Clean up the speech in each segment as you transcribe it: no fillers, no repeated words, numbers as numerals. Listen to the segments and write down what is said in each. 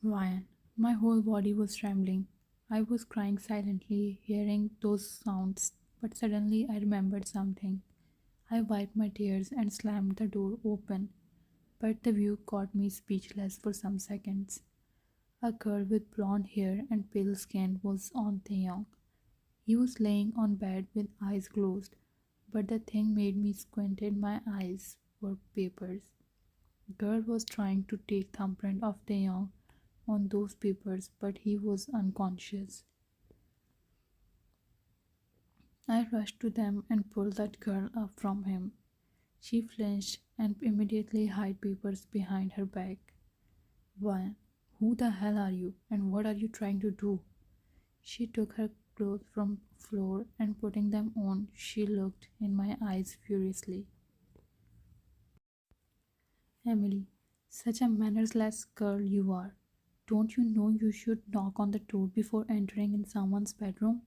Ryan. My whole body was trembling. I was crying silently, hearing those sounds, but suddenly I remembered something. I wiped my tears and slammed the door open, but the view caught me speechless for some seconds. A girl with blonde hair and pale skin was on Taehyung. He was laying on bed with eyes closed, but the thing made me squinted my eyes were papers. Girl was trying to take thumbprint of Taehyung on those papers, but he was unconscious. I rushed to them and pulled that girl up from him. She flinched and immediately hid papers behind her back. Why? Who the hell are you and what are you trying to do? She took her clothes from floor and putting them on, she looked in my eyes furiously. Emily, such a mannerless girl you are. Don't you know you should knock on the door before entering in someone's bedroom?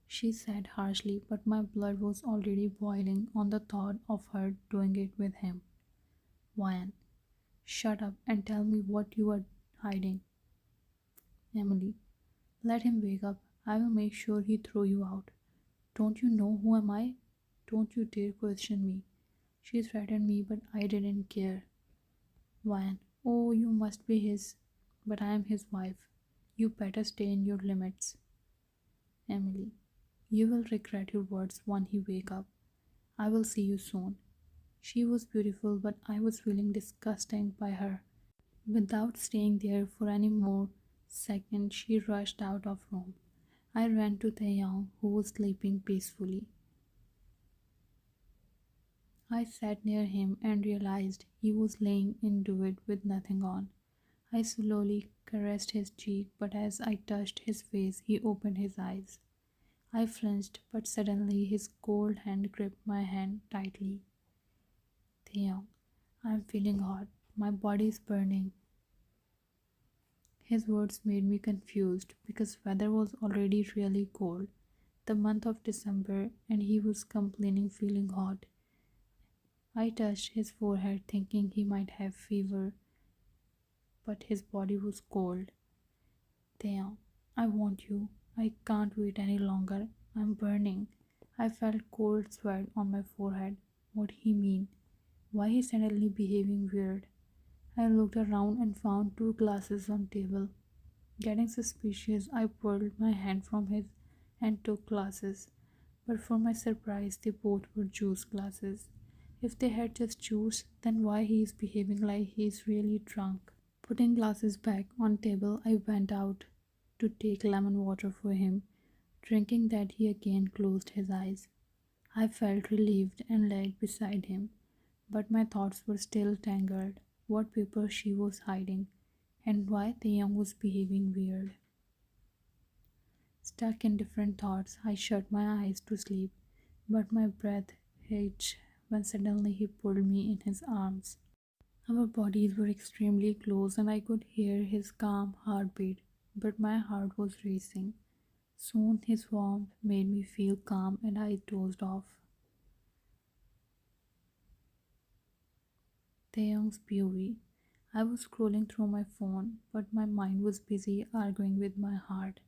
She said harshly, but my blood was already boiling on the thought of her doing it with him. Ryan, shut up and tell me what you are hiding. Emily, let him wake up. I will make sure he throw you out. Don't you know who am I? Don't you dare question me. She threatened me, but I didn't care. Ryan, oh, you must be his, but I am his wife. You better stay in your limits. Emily, you will regret your words when he wake up. I will see you soon. She was beautiful, but I was feeling disgusting by her. Without staying there for any more seconds, she rushed out of room. I ran to Taehyung, who was sleeping peacefully. I sat near him and realized he was laying into it with nothing on. I slowly caressed his cheek, but as I touched his face, he opened his eyes. I flinched, but suddenly his cold hand gripped my hand tightly. Taehyung, I am feeling hot. My body is burning. His words made me confused because weather was already really cold, the month of December, and he was complaining feeling hot. I touched his forehead thinking he might have fever, but his body was cold. Taehyung, I want you. I can't wait any longer. I'm burning. I felt cold sweat on my forehead. What he mean? Why he suddenly behaving weird? I looked around and found two glasses on table. Getting suspicious, I pulled my hand from his and took glasses. But for my surprise, they both were juice glasses. If they had just juice, then why he is behaving like he is really drunk? Putting glasses back on table, I went out to take lemon water for him. Drinking that, he again closed his eyes. I felt relieved and laid beside him, but my thoughts were still tangled. What paper she was hiding, and why Taeyong was behaving weird. Stuck in different thoughts, I shut my eyes to sleep, but my breath hitched when suddenly he pulled me in his arms. Our bodies were extremely close, and I could hear his calm heartbeat, but my heart was racing. Soon his warmth made me feel calm, and I dozed off. Taeyong's POV. I was scrolling through my phone, but my mind was busy arguing with my heart.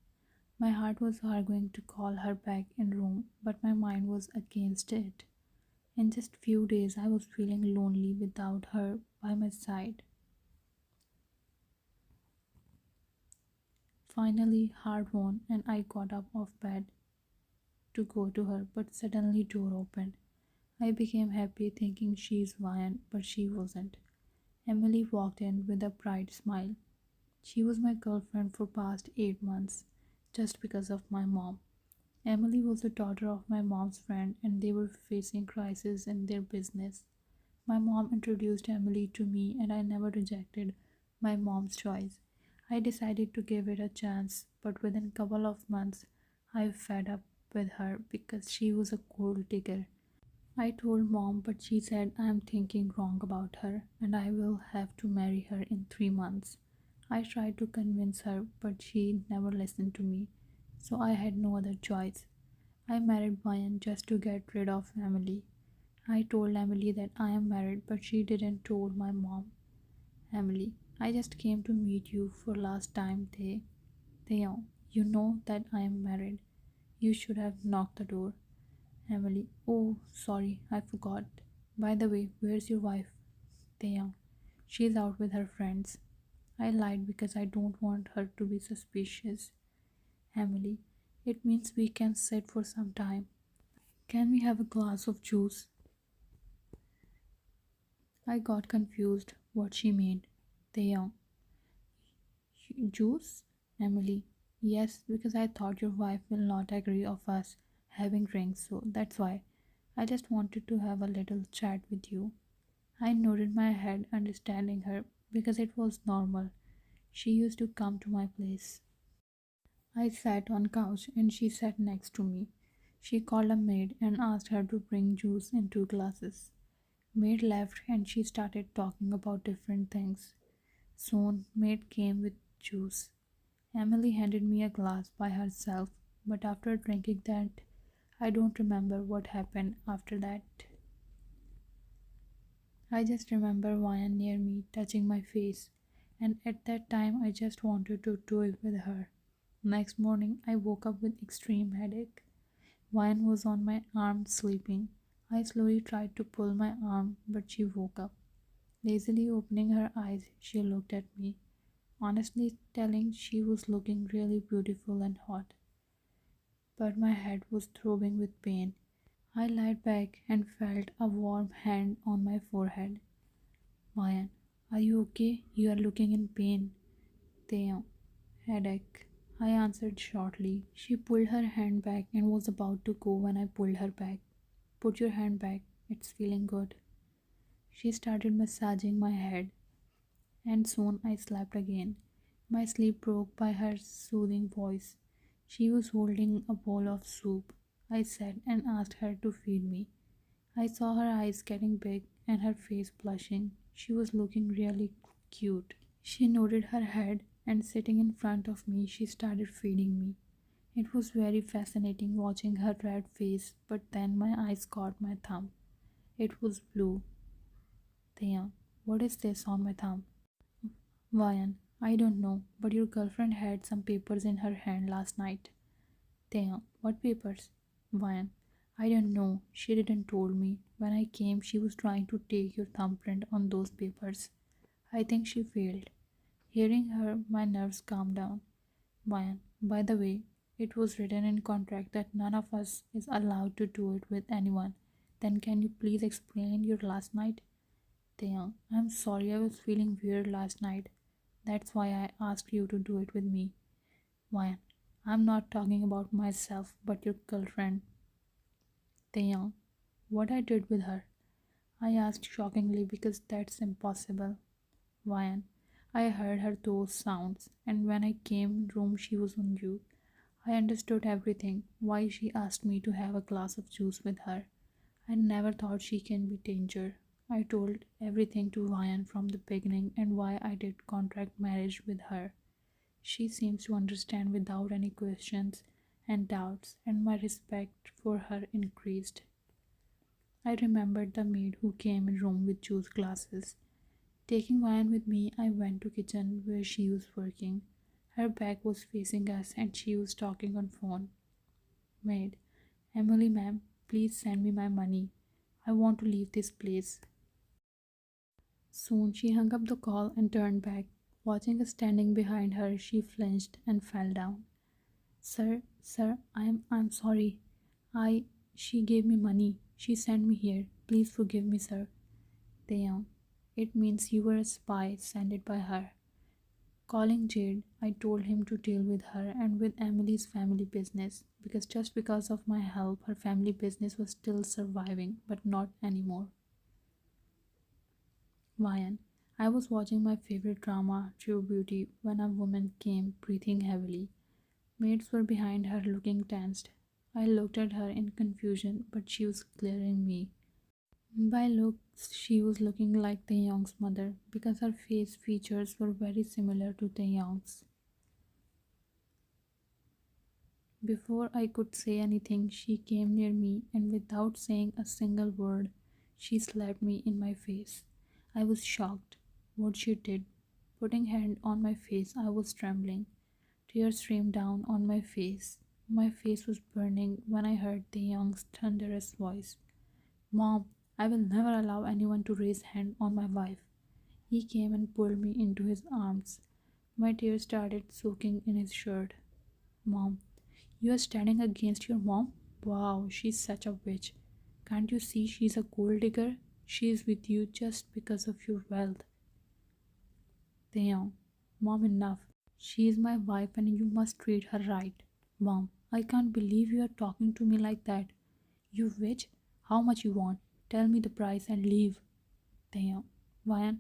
My heart was arguing to call her back in room, but my mind was against it. In just few days I was feeling lonely without her by my side. Finally heart won and I got up off bed to go to her, but suddenly door opened. I became happy thinking she's Ryan, but she wasn't. Emily walked in with a bright smile. She was my girlfriend for past 8 months, just because of my mom. Emily was the daughter of my mom's friend and they were facing crisis in their business. My mom introduced Emily to me and I never rejected my mom's choice. I decided to give it a chance, but within a couple of months I fed up with her because she was a gold digger. I told mom, but she said I am thinking wrong about her and I will have to marry her in 3 months. I tried to convince her, but she never listened to me, so I had no other choice. I married Brian just to get rid of Emily. I told Emily that I am married, but she didn't told my mom. Emily, I just came to meet you for last time, Taehyung. You know that I am married. You should have knocked the door. Emily. Oh, sorry, I forgot. By the way, where's your wife? Taehyung. She's out with her friends. I lied because I don't want her to be suspicious. Emily. It means we can sit for some time. Can we have a glass of juice? I got confused what she meant. Taehyung. Juice? Emily. Yes, because I thought your wife will not agree of us having drinks, so that's why. I just wanted to have a little chat with you. I nodded my head, understanding her, because it was normal. She used to come to my place. I sat on couch and she sat next to me. She called a maid and asked her to bring juice in 2 glasses. Maid left and she started talking about different things. Soon maid came with juice. Emily handed me a glass by herself, but after drinking that, I don't remember what happened after that. I just remember Ryan near me touching my face, and at that time I just wanted to do it with her. Next morning I woke up with extreme headache. Ryan was on my arm sleeping. I slowly tried to pull my arm, but she woke up. Lazily opening her eyes, she looked at me, honestly telling she was looking really beautiful and hot. But my head was throbbing with pain. I lied back and felt a warm hand on my forehead. Mayan, are you okay? You are looking in pain. Taehyung, headache. I answered shortly. She pulled her hand back and was about to go when I pulled her back. Put your hand back. It's feeling good. She started massaging my head, and soon I slept again. My sleep broke by her soothing voice. She was holding a bowl of soup. I sat and asked her to feed me. I saw her eyes getting big and her face blushing. She was looking really cute. She nodded her head and sitting in front of me, she started feeding me. It was very fascinating watching her red face, but then my eyes caught my thumb. It was blue. Taehyung, what is this on my thumb? Vayan, I don't know, but your girlfriend had some papers in her hand last night. Taehyung, what papers? Vayan, I don't know. She didn't told me. When I came, she was trying to take your thumbprint on those papers. I think she failed. Hearing her, my nerves calmed down. Vayan, by the way, it was written in contract that none of us is allowed to do it with anyone. Then can you please explain your last night? Taehyung, I'm sorry I was feeling weird last night. That's why I asked you to do it with me. Vayan, I'm not talking about myself, but your girlfriend. Taehyung, what I did with her? I asked shockingly because that's impossible. Vayan, I heard her those sounds, and when I came in room she was on mute. I understood everything, why she asked me to have a glass of juice with her. I never thought she can be danger. I told everything to Vayan from the beginning and why I did contract marriage with her. She seems to understand without any questions and doubts, and my respect for her increased. I remembered the maid who came in room with juice glasses. Taking wine with me, I went to kitchen where she was working. Her back was facing us and she was talking on phone. Maid, Emily ma'am, please send me my money. I want to leave this place. Soon she hung up the call and turned back. Watching us standing behind her, she flinched and fell down. Sir, I'm sorry. I She gave me money. She sent me here. Please forgive me, sir. Taehyung, it means you were a spy sent by her. Calling Jade, I told him to deal with her and with Emily's family business because just because of my help, her family business was still surviving, but not anymore. Ryan, I was watching my favorite drama, True Beauty, when a woman came, breathing heavily. Maids were behind her looking tensed. I looked at her in confusion, but she was glaring me. By looks, she was looking like Taehyung's mother because her face features were very similar to Taehyung's. Before I could say anything, she came near me and without saying a single word, she slapped me in my face. I was shocked what she did, Putting hand on my face, I was trembling. Tears streamed down on my face. My face was burning when I heard Taehyung's thunderous voice. Mom, I will never allow anyone to raise hand on my wife. He came and pulled me into his arms. My tears started soaking in his shirt. Mom, you are standing against your mom? Wow, she's such a witch. Can't you see she's a gold digger? She is with you just because of your wealth. Taeyong, Mom, enough. She is my wife and you must treat her right. Mom, I can't believe you are talking to me like that. You witch? How much you want? Tell me the price and leave. Taeyong, Vayan,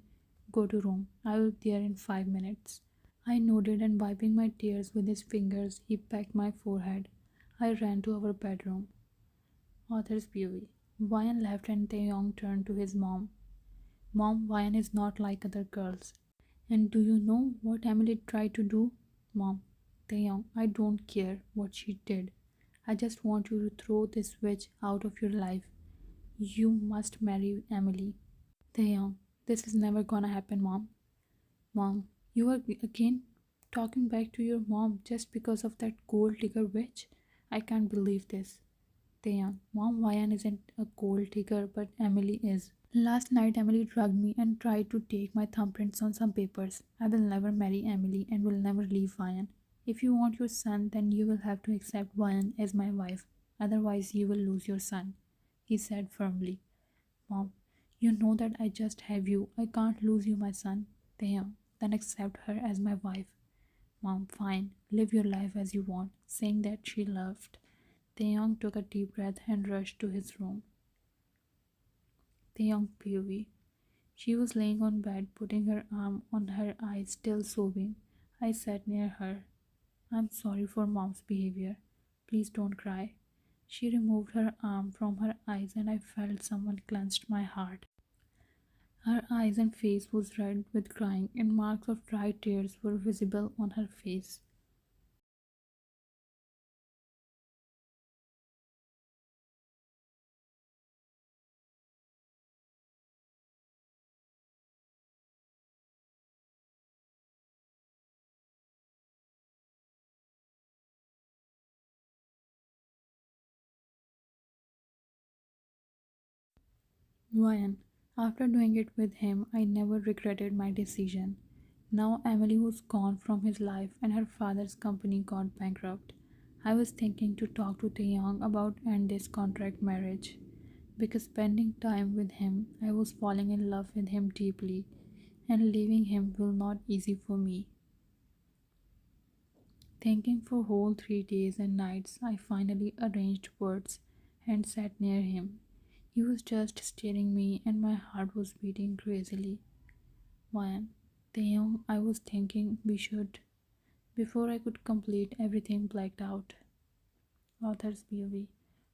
go to room. I will be there in 5 minutes. I nodded and wiping my tears with his fingers, he pecked my forehead. I ran to our bedroom. Author's POV. Vayan left and Taeyong turned to his mom. Mom, Vayan is not like other girls. And do you know what Emily tried to do? Mom, Taeyong, I don't care what she did. I just want you to throw this witch out of your life. You must marry Emily. Taeyong, this is never gonna happen, Mom. Mom, you are again talking back to your mom just because of that gold digger witch? I can't believe this. Taeyang, Mom, Vayan isn't a gold digger, but Emily is. Last night, Emily drugged me and tried to take my thumbprints on some papers. I will never marry Emily and will never leave Vayan. If you want your son, then you will have to accept Vayan as my wife. Otherwise, you will lose your son, he said firmly. Mom, you know that I just have you. I can't lose you, my son. Taeyang, then accept her as my wife. Mom, fine. Live your life as you want. Saying that, she laughed. Taeyong took a deep breath and rushed to his room. Taeyong POV. She was laying on bed, putting her arm on her eyes, still sobbing. I sat near her. I'm sorry for Mom's behavior. Please don't cry. She removed her arm from her eyes and I felt someone clenched my heart. Her eyes and face was red with crying and marks of dry tears were visible on her face. Ryan, after doing it with him, I never regretted my decision. Now Emily was gone from his life and her father's company got bankrupt. I was thinking to talk to Taeyong about end this contract marriage. Because spending time with him, I was falling in love with him deeply, and leaving him will not easy for me. Thinking for whole 3 days and nights, I finally arranged words and sat near him. He was just staring me and my heart was beating crazily. When Taeyong, I was thinking we should. Before I could complete, everything blacked out. Author's POV.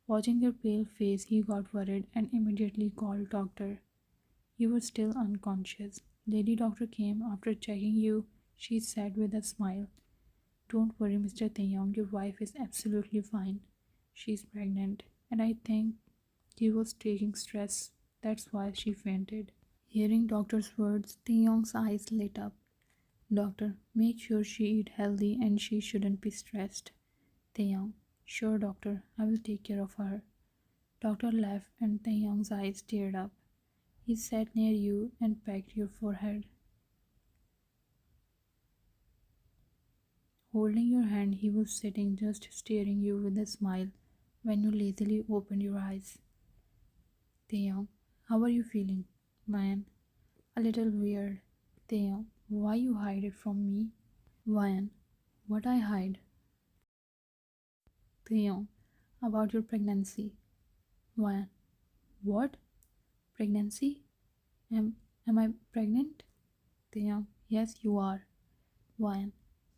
Watching your pale face, he got worried and immediately called doctor. You were still unconscious. Lady doctor came after checking you, she said with a smile. Don't worry, Mr. Taeyong, your wife is absolutely fine. She's pregnant, and I think he was taking stress. That's why she fainted. Hearing doctor's words, Taeyong's eyes lit up. Doctor, make sure she eat healthy and she shouldn't be stressed. Taeyong, sure doctor, I will take care of her. Doctor laughed and Taeyong's eyes teared up. He sat near you and pecked your forehead. Holding your hand, he was sitting just staring you with a smile when you lazily opened your eyes. Taeyong, how are you feeling? Man, a little weird. Taeyong, why you hide it from me? Vayan, what I hide? Taeyong, about your pregnancy. Vayan, what? Pregnancy? Am I pregnant? Taeyong, yes you are. Vayan,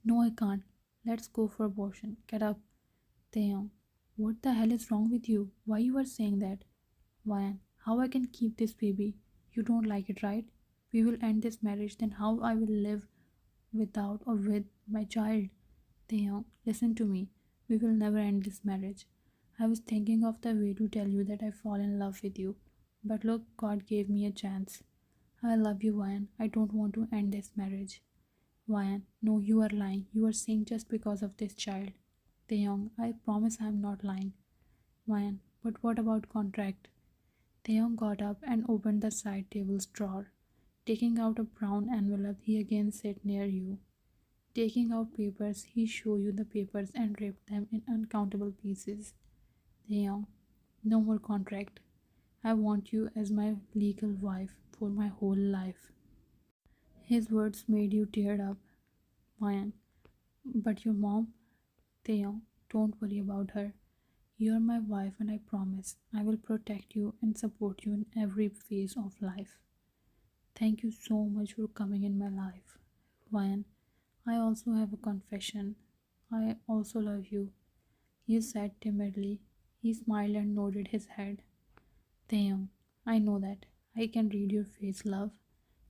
no I can't. Let's go for abortion. Get up. Taeyong, what the hell is wrong with you? Why you are saying that? Vayan, how I can keep this baby? You don't like it, right? We will end this marriage, then how I will live without or with my child? Taeyong, listen to me. We will never end this marriage. I was thinking of the way to tell you that I fall in love with you. But look, God gave me a chance. I love you, Vayan. I don't want to end this marriage. Ryan, no, you are lying. You are saying just because of this child. Taeyong, I promise I am not lying. Ryan, but what about contract? Taeyong got up and opened the side table's drawer. Taking out a brown envelope, he again sat near you. Taking out papers, he showed you the papers and ripped them in uncountable pieces. Taeyong, no more contract. I want you as my legal wife for my whole life. His words made you tear up. Mayan, but your mom? Taeyong, don't worry about her. You're my wife and I promise I will protect you and support you in every phase of life. Thank you so much for coming in my life. Ryan, I also have a confession. I also love you. You said timidly. He smiled and nodded his head. Taeyong, I know that. I can read your face, love.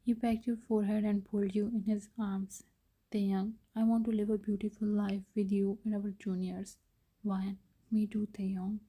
He pecked your forehead and pulled you in his arms. Taeyong, I want to live a beautiful life with you and our juniors. Ryan, me too, Taeyong.